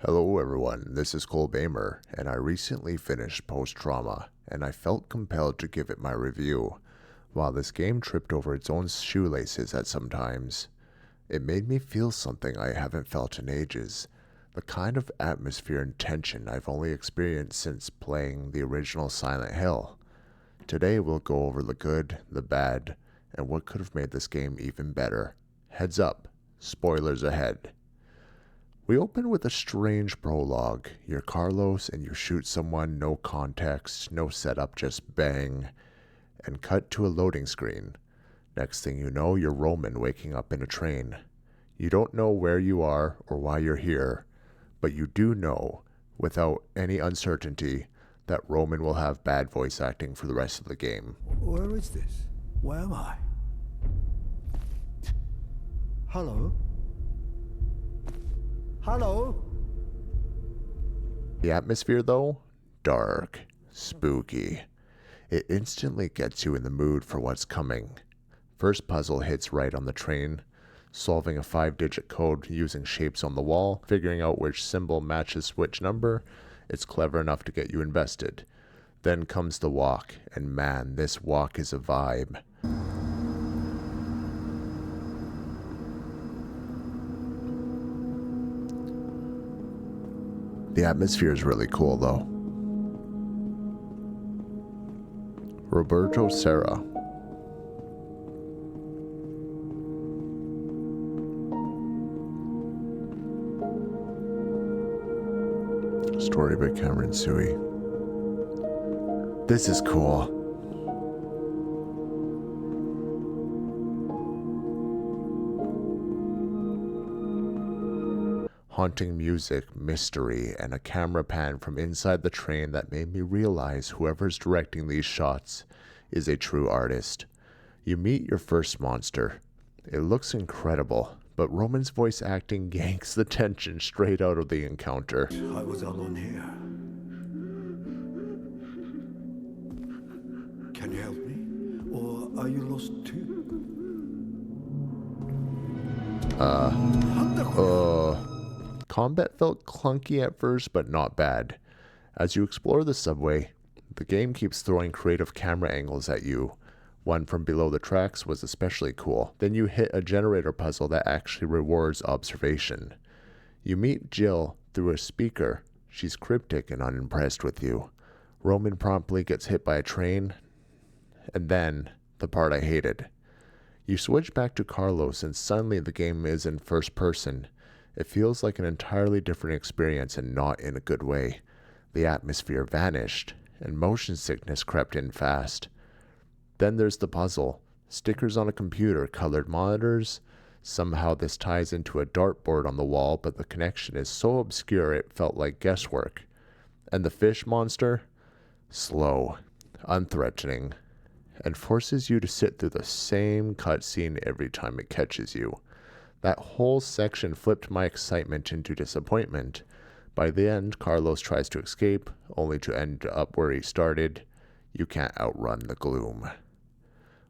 Hello everyone, this is Cole Bamer, and I recently finished Post-Trauma, and I felt compelled to give it my review. While this game tripped over its own shoelaces at some times, it made me feel something I haven't felt in ages. The kind of atmosphere and tension I've only experienced since playing the original Silent Hill. Today we'll go over the good, the bad, and what could have made this game even better. Heads up, spoilers ahead. We open with a strange prologue. You're Carlos and you shoot someone, no context, no setup, just bang, and cut to a loading screen. Next thing you know, you're Roman waking up in a train. You don't know where you are or why you're here, but you do know, without any uncertainty, that Roman will have bad voice acting for the rest of the game. Where is this? Where am I? Hello? Hello? The atmosphere, though? Dark. Spooky. It instantly gets you in the mood for what's coming. First puzzle hits right on the train, solving a 5-digit code using shapes on the wall, figuring out which symbol matches which number. It's clever enough to get you invested. Then comes the walk, and man, this walk is a vibe. The atmosphere is really cool though. Roberto Serra. Story by Cameron Sui. This is cool. Haunting music, mystery, and a camera pan from inside the train that made me realize whoever's directing these shots is a true artist. You meet your first monster. It looks incredible, but Roman's voice acting yanks the tension straight out of the encounter. I was alone here. Can you help me? Or are you lost too? Combat felt clunky at first, but not bad. As you explore the subway, the game keeps throwing creative camera angles at you. One from below the tracks was especially cool. Then you hit a generator puzzle that actually rewards observation. You meet Jill through a speaker. She's cryptic and unimpressed with you. Roman promptly gets hit by a train. And then, the part I hated. You switch back to Carlos and suddenly the game is in first person. It feels like an entirely different experience and not in a good way. The atmosphere vanished, and motion sickness crept in fast. Then there's the puzzle. Stickers on a computer, colored monitors. Somehow this ties into a dartboard on the wall, but the connection is so obscure it felt like guesswork. And the fish monster? Slow, unthreatening, and forces you to sit through the same cutscene every time it catches you. That whole section flipped my excitement into disappointment. By the end, Carlos tries to escape, only to end up where he started. You can't outrun the gloom.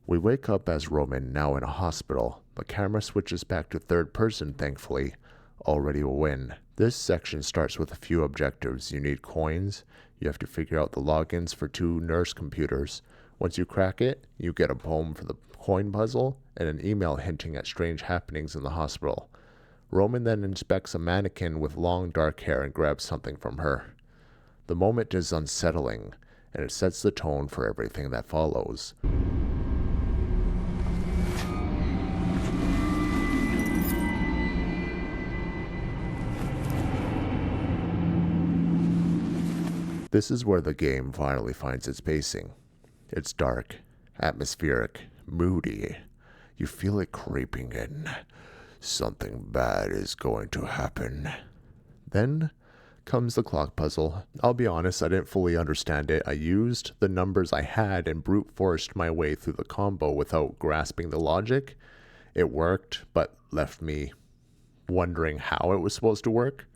We wake up as Roman, now in a hospital. The camera switches back to third person, thankfully. Already a win. This section starts with a few objectives. You need coins. You have to figure out the logins for 2 nurse computers. Once you crack it, you get a poem for the coin puzzle and an email hinting at strange happenings in the hospital. Roman then inspects a mannequin with long dark hair and grabs something from her. The moment is unsettling, and it sets the tone for everything that follows. This is where the game finally finds its pacing. It's dark, atmospheric, moody. You feel it creeping in. Something bad is going to happen. Then comes the clock puzzle. I'll be honest, I didn't fully understand it. I used the numbers I had and brute forced my way through the combo without grasping the logic. It worked, but left me wondering how it was supposed to work.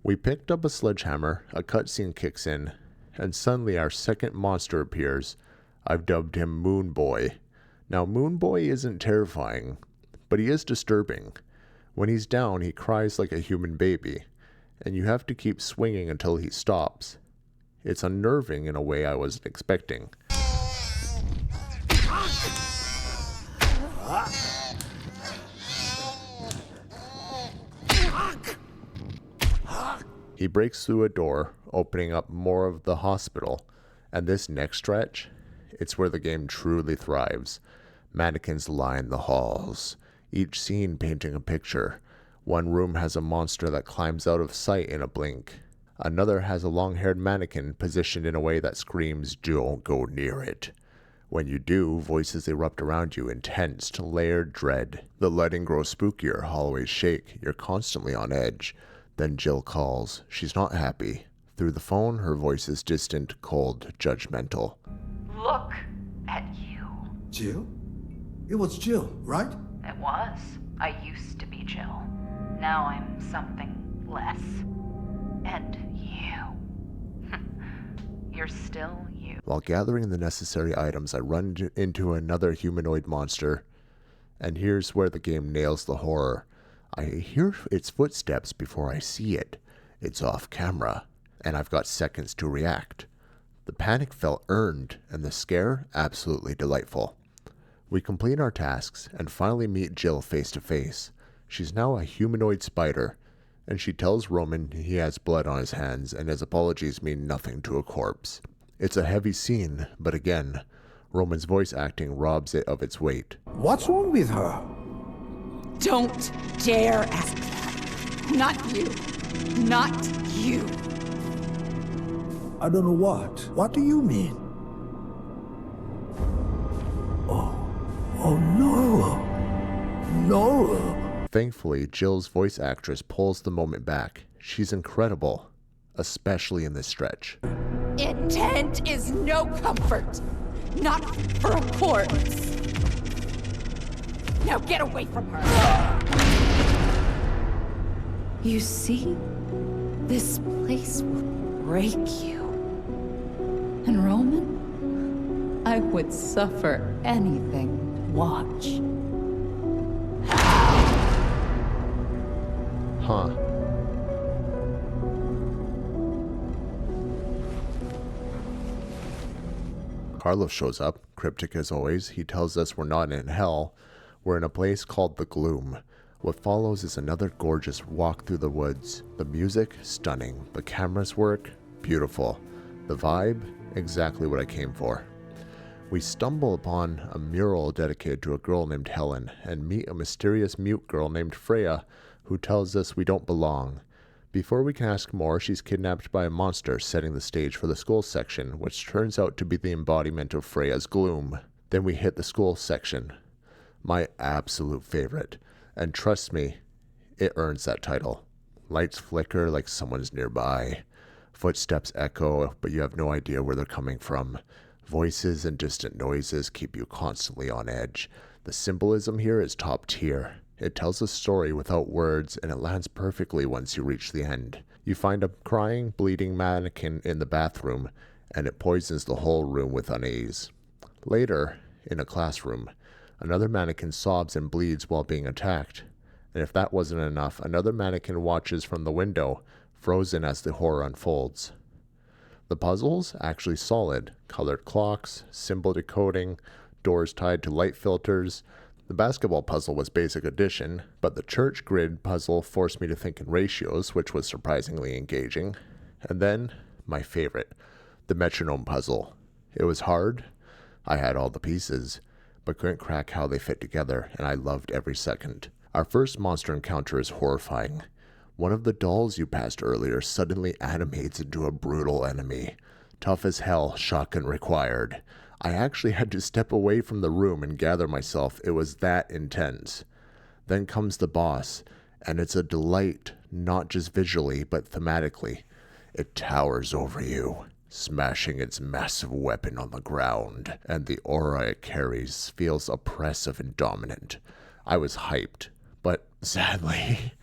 We picked up a sledgehammer, a cutscene kicks in, and suddenly our second monster appears. I've dubbed him Moon Boy. Now, Moon Boy isn't terrifying, but he is disturbing. When he's down, he cries like a human baby, and you have to keep swinging until he stops. It's unnerving in a way I wasn't expecting. He breaks through a door, opening up more of the hospital, and this next stretch, it's where the game truly thrives. Mannequins line the halls, each scene painting a picture. One room has a monster that climbs out of sight in a blink. Another has a long-haired mannequin positioned in a way that screams, "Don't go near it." When you do, voices erupt around you, intense, layered dread. The lighting grows spookier, hallways shake, you're constantly on edge. Then Jill calls. She's not happy. Through the phone, her voice is distant, cold, judgmental. Look at you. Jill? It was Jill, right? It was. I used to be Jill. Now I'm something less. And you. You're still you. While gathering the necessary items, I run into another humanoid monster. And here's where the game nails the horror. I hear its footsteps before I see it. It's off camera, and I've got seconds to react. The panic felt earned, and the scare absolutely delightful. We complete our tasks and finally meet Jill face to face. She's now a humanoid spider, and she tells Roman he has blood on his hands and his apologies mean nothing to a corpse. It's a heavy scene, but again, Roman's voice acting robs it of its weight. What's wrong with her? Don't dare ask that. Not you. Not you. I don't know what. What do you mean? Oh no. No. Thankfully, Jill's voice actress pulls the moment back. She's incredible, especially in this stretch. Intent is no comfort. Not for a corpse. Now get away from her. You see? This place will break you. And Roman, I would suffer anything. Watch. Huh. Carlos shows up, cryptic as always. He tells us we're not in hell. We're in a place called the Gloom. What follows is another gorgeous walk through the woods. The music, stunning. The camera's work, beautiful. The vibe, exactly what I came for. We stumble upon a mural dedicated to a girl named Helen and meet a mysterious mute girl named Freya who tells us we don't belong. Before we can ask more, she's kidnapped by a monster, setting the stage for the school section, which turns out to be the embodiment of Freya's gloom. Then we hit the school section. My absolute favorite. And trust me, it earns that title. Lights flicker like someone's nearby. Footsteps echo, but you have no idea where they're coming from. Voices and distant noises keep you constantly on edge. The symbolism here is top tier. It tells a story without words, and it lands perfectly once you reach the end. You find a crying, bleeding mannequin in the bathroom, and it poisons the whole room with unease. Later, in a classroom, another mannequin sobs and bleeds while being attacked. And if that wasn't enough, another mannequin watches from the window, frozen as the horror unfolds. The puzzle's actually solid. Colored clocks, symbol decoding, doors tied to light filters. The basketball puzzle was basic addition, but the church grid puzzle forced me to think in ratios, which was surprisingly engaging. And then, my favorite, the metronome puzzle. It was hard. I had all the pieces, but couldn't crack how they fit together, and I loved every second. Our first monster encounter is horrifying. One of the dolls you passed earlier suddenly animates into a brutal enemy. Tough as hell, shotgun required. I actually had to step away from the room and gather myself. It was that intense. Then comes the boss, and it's a delight, not just visually, but thematically. It towers over you, smashing its massive weapon on the ground, and the aura it carries feels oppressive and dominant. I was hyped, but sadly,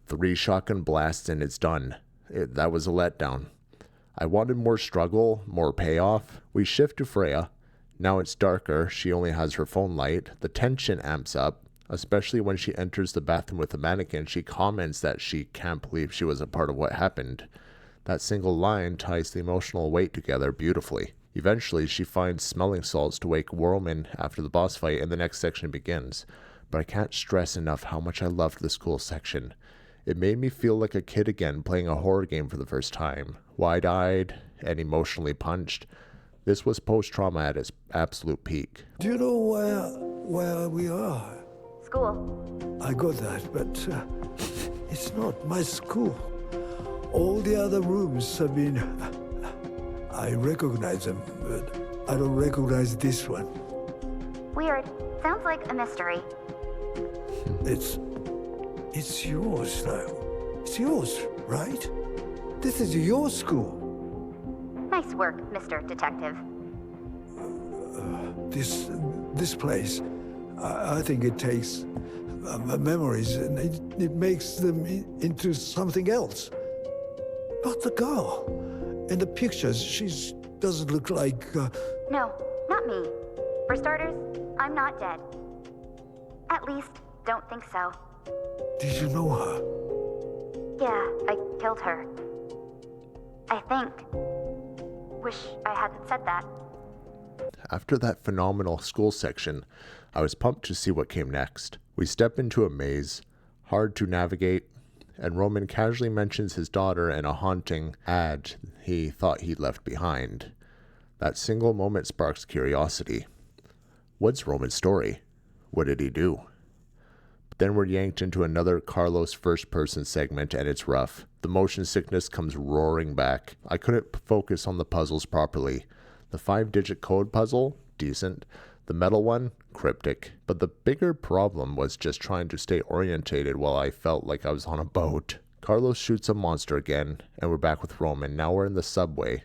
3 shotgun blasts and it's done. That was a letdown. I wanted more struggle, more payoff. We shift to Freya. Now it's darker, she only has her phone light. The tension amps up. especially when she enters the bathroom with the mannequin. She comments that she can't believe she was a part of what happened. That single line ties the emotional weight together beautifully. Eventually, she finds smelling salts to wake Roman after the boss fight, and the next section begins. But I can't stress enough how much I loved the school section. It made me feel like a kid again playing a horror game for the first time. Wide-eyed and emotionally punched. This was post-trauma at its absolute peak. Do you know where we are? School. I got that, but it's not my school. All the other rooms have been... I recognize them, but I don't recognize this one. Weird. Sounds like a mystery. It's yours now. It's yours, right? This is your school. Nice work, Mr. Detective. This place, I think it takes memories and it makes them into something else. But the girl in the pictures, she doesn't look like... No, not me. For starters, I'm not dead. At least, don't think so. Did you know her? Yeah, I killed her. I think. Wish I hadn't said that. After that phenomenal school section, I was pumped to see what came next. We step into a maze, hard to navigate, and Roman casually mentions his daughter and a haunting ad he thought he'd left behind. That single moment sparks curiosity. What's Roman's story? What did he do? But then we're yanked into another Carlos first-person segment, and it's rough. The motion sickness comes roaring back. I couldn't focus on the puzzles properly. The 5-digit code puzzle? Decent. The metal one? Cryptic. But the bigger problem was just trying to stay orientated while I felt like I was on a boat. Carlos shoots a monster again, and we're back with Roman. Now we're in the subway.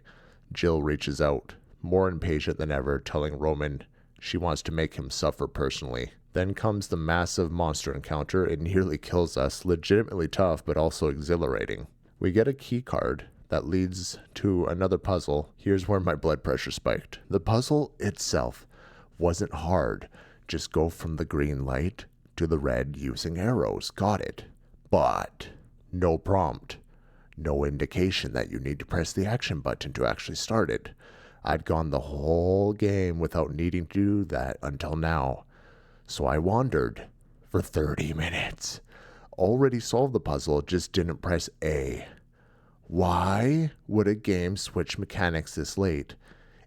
Jill reaches out, more impatient than ever, telling Roman she wants to make him suffer personally. Then comes the massive monster encounter. It nearly kills us. Legitimately tough, but also exhilarating. We get a key card that leads to another puzzle. Here's where my blood pressure spiked. The puzzle itself wasn't hard. Just go from the green light to the red using arrows. Got it. But no prompt. No indication that you need to press the action button to actually start it. I'd gone the whole game without needing to do that until now. So I wandered for 30 minutes. Already solved the puzzle, just didn't press A. Why would a game switch mechanics this late?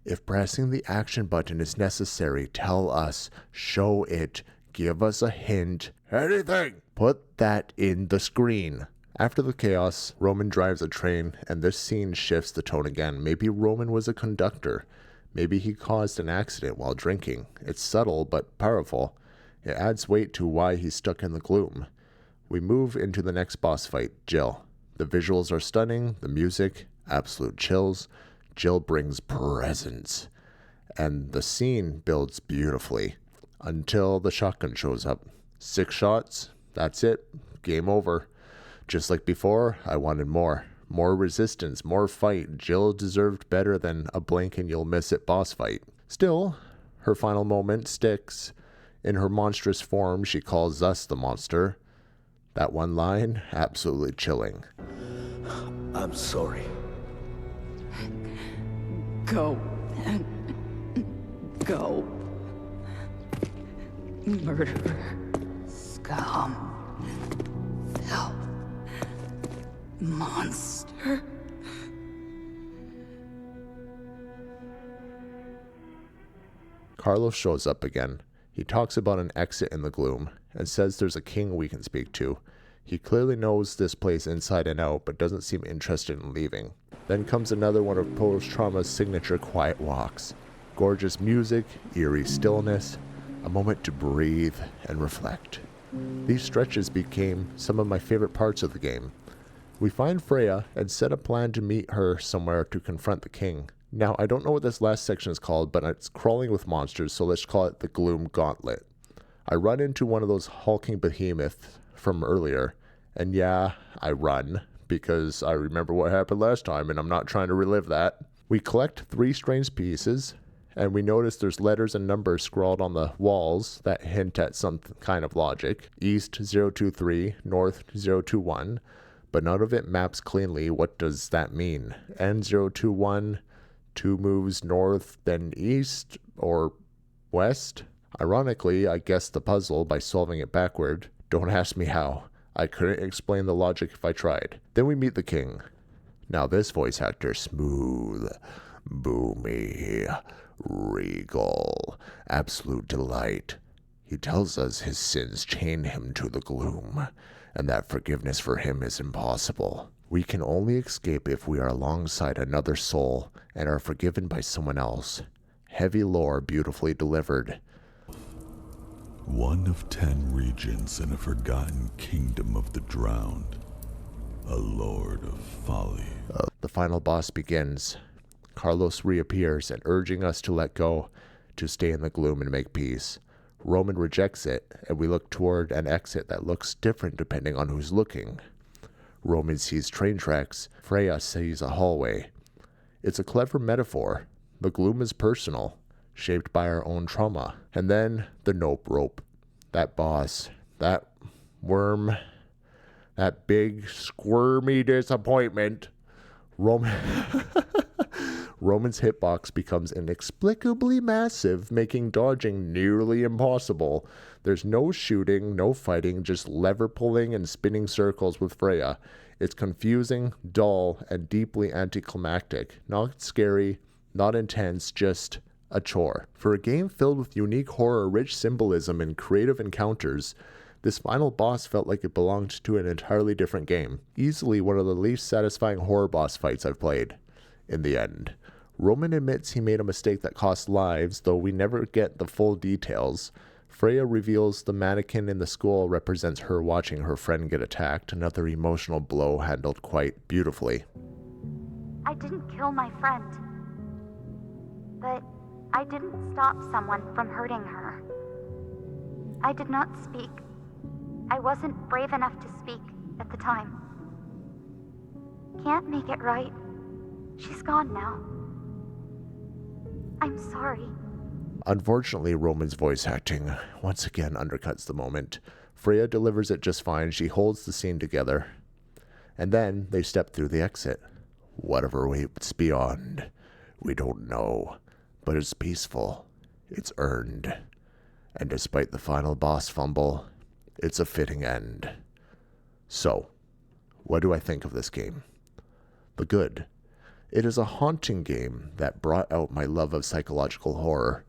If pressing the action button is necessary, tell us, show it, give us a hint, anything. Put that in the screen. After the chaos, Roman drives a train, and this scene shifts the tone again. Maybe Roman was a conductor. Maybe he caused an accident while drinking. It's subtle but powerful. It adds weight to why he's stuck in the gloom. We move into the next boss fight, Jill. The visuals are stunning, the music, absolute chills. Jill brings presence. And the scene builds beautifully. Until the shotgun shows up. 6 shots, that's it, game over. Just like before, I wanted more. More resistance, more fight. Jill deserved better than a blink and you'll miss it boss fight. Still, her final moment sticks. In her monstrous form, she calls us the monster. That one line, absolutely chilling. I'm sorry. Go. Go. Murderer. Scum. Filth. Monster. Carlos shows up again. He talks about an exit in the gloom and says there's a king we can speak to. He clearly knows this place inside and out, but doesn't seem interested in leaving. Then comes another one of post-trauma's signature quiet walks. Gorgeous music, eerie stillness, a moment to breathe and reflect. These stretches became some of my favorite parts of the game. We find Freya and set a plan to meet her somewhere to confront the king. Now, I don't know what this last section is called, but it's crawling with monsters, so let's call it the Gloom Gauntlet. I run into one of those hulking behemoths from earlier, and yeah, I run, because I remember what happened last time, and I'm not trying to relive that. We collect 3 strange pieces, and we notice there's letters and numbers scrawled on the walls that hint at some kind of logic. East 023, North 021, but none of it maps cleanly. What does that mean? N021, 2 moves north, then east, or west? Ironically, I guessed the puzzle by solving it backward. Don't ask me how. I couldn't explain the logic if I tried. Then we meet the king. Now this voice actor, smooth, boomy, regal, absolute delight. He tells us his sins chain him to the gloom, and that forgiveness for him is impossible. We can only escape if we are alongside another soul and are forgiven by someone else. Heavy lore beautifully delivered. One of 10 regions in a forgotten kingdom of the drowned. A lord of folly. The final boss begins. Carlos reappears and urging us to let go, to stay in the gloom and make peace. Roman rejects it, and we look toward an exit that looks different depending on who's looking. Roman sees train tracks, Freya sees a hallway. It's a clever metaphor. The gloom is personal, shaped by our own trauma. And then the nope rope. That boss, that worm, that big squirmy disappointment. Roman's hitbox becomes inexplicably massive, making dodging nearly impossible. There's no shooting, no fighting, just lever pulling and spinning circles with Freya. It's confusing, dull, and deeply anticlimactic. Not scary, not intense, just a chore. For a game filled with unique horror, rich symbolism, and creative encounters, this final boss felt like it belonged to an entirely different game. Easily one of the least satisfying horror boss fights I've played. In the end, Roman admits he made a mistake that cost lives, though we never get the full details. Freya reveals the mannequin in the school represents her watching her friend get attacked, another emotional blow handled quite beautifully. I didn't kill my friend, but I didn't stop someone from hurting her. I did not speak. I wasn't brave enough to speak at the time. Can't make it right. She's gone now. I'm sorry. Unfortunately, Roman's voice acting once again undercuts the moment. Freya delivers it just fine. She holds the scene together. And then they step through the exit. Whatever waits beyond, we don't know. But it's peaceful. It's earned. And despite the final boss fumble, it's a fitting end. So, what do I think of this game? The good. It is a haunting game that brought out my love of psychological horror.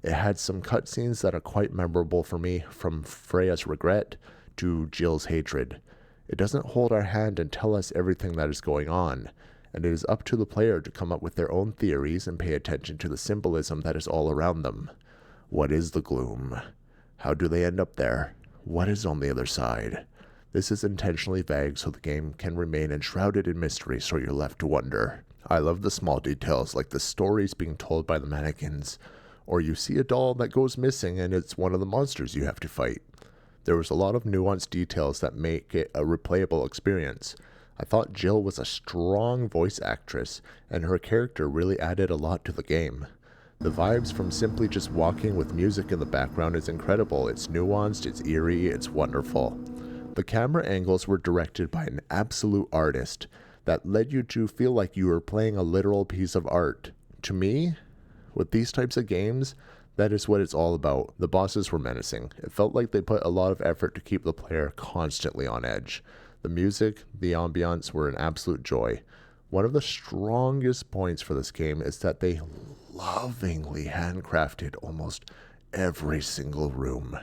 It had some cutscenes that are quite memorable for me, from Freya's regret to Jill's hatred. It doesn't hold our hand and tell us everything that is going on, and it is up to the player to come up with their own theories and pay attention to the symbolism that is all around them. What is the gloom? How do they end up there? What is on the other side? This is intentionally vague so the game can remain enshrouded in mystery, so you're left to wonder. I love the small details, like the stories being told by the mannequins, or you see a doll that goes missing and it's one of the monsters you have to fight. There was a lot of nuanced details that make it a replayable experience. I thought Jill was a strong voice actress, and her character really added a lot to the game. The vibes from simply just walking with music in the background is incredible. It's nuanced, it's eerie, it's wonderful. The camera angles were directed by an absolute artist that led you to feel like you were playing a literal piece of art. To me, with these types of games, that is what it's all about. The bosses were menacing. It felt like they put a lot of effort to keep the player constantly on edge. The music, the ambiance were an absolute joy. One of the strongest points for this game is that they lovingly handcrafted almost every single room.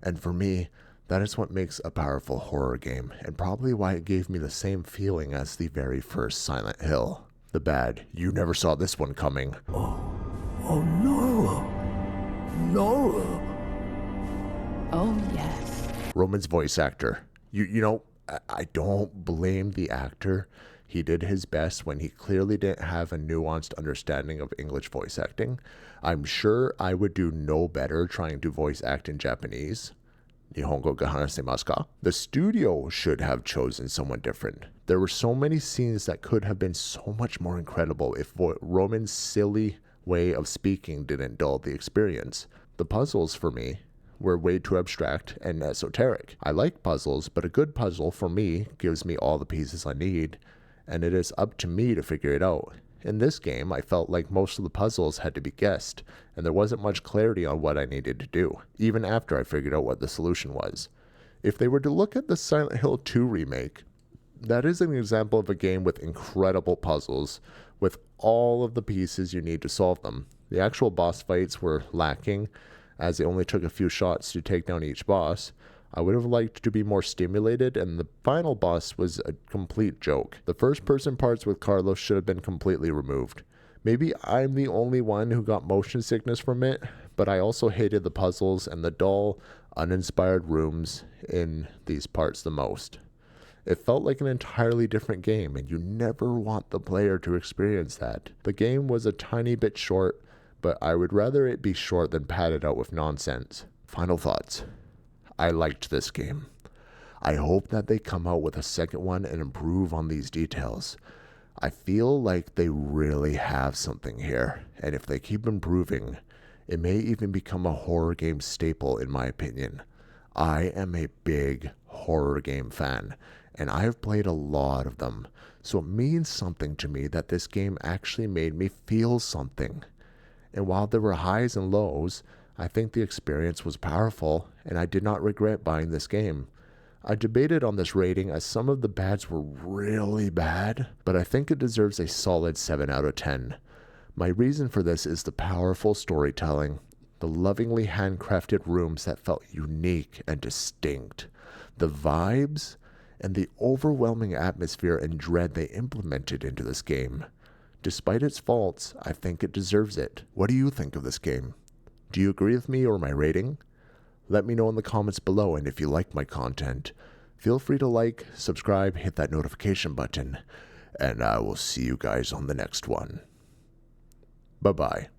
And for me, that is what makes a powerful horror game, and probably why it gave me the same feeling as the very first Silent Hill. The bad, you never saw this one coming. Oh no. No. Oh, yes. Roman's voice actor. I don't blame the actor. He did his best when he clearly didn't have a nuanced understanding of English voice acting. I'm sure I would do no better trying to voice act in Japanese. Nihongo ga hanasemasu ka? The studio should have chosen someone different. There were so many scenes that could have been so much more incredible if Roman's silly, way of speaking didn't dull the experience. The puzzles, for me, were way too abstract and esoteric. I like puzzles, but a good puzzle, for me, gives me all the pieces I need, and it is up to me to figure it out. In this game, I felt like most of the puzzles had to be guessed, and there wasn't much clarity on what I needed to do, even after I figured out what the solution was. If they were to look at the Silent Hill 2 remake, that is an example of a game with incredible puzzles, with all of the pieces you need to solve them. The actual boss fights were lacking, as it only took a few shots to take down each boss. I would have liked to be more stimulated, and the final boss was a complete joke. The first-person parts with Carlos should have been completely removed. Maybe I'm the only one who got motion sickness from it, but I also hated the puzzles and the dull, uninspired rooms in these parts the most. It felt like an entirely different game, and you never want the player to experience that. The game was a tiny bit short, but I would rather it be short than padded out with nonsense. Final thoughts. I liked this game. I hope that they come out with a second one and improve on these details. I feel like they really have something here, and if they keep improving, it may even become a horror game staple in my opinion. I am a big horror game fan, and I have played a lot of them, so it means something to me that this game actually made me feel something. And while there were highs and lows, I think the experience was powerful, and I did not regret buying this game. I debated on this rating as some of the bads were really bad, but I think it deserves a solid 7 out of 10. My reason for this is the powerful storytelling, the lovingly handcrafted rooms that felt unique and distinct, the vibes, and the overwhelming atmosphere and dread they implemented into this game. Despite its faults, I think it deserves it. What do you think of this game? Do you agree with me or my rating? Let me know in the comments below, and if you like my content, feel free to like, subscribe, hit that notification button, and I will see you guys on the next one. Bye-bye.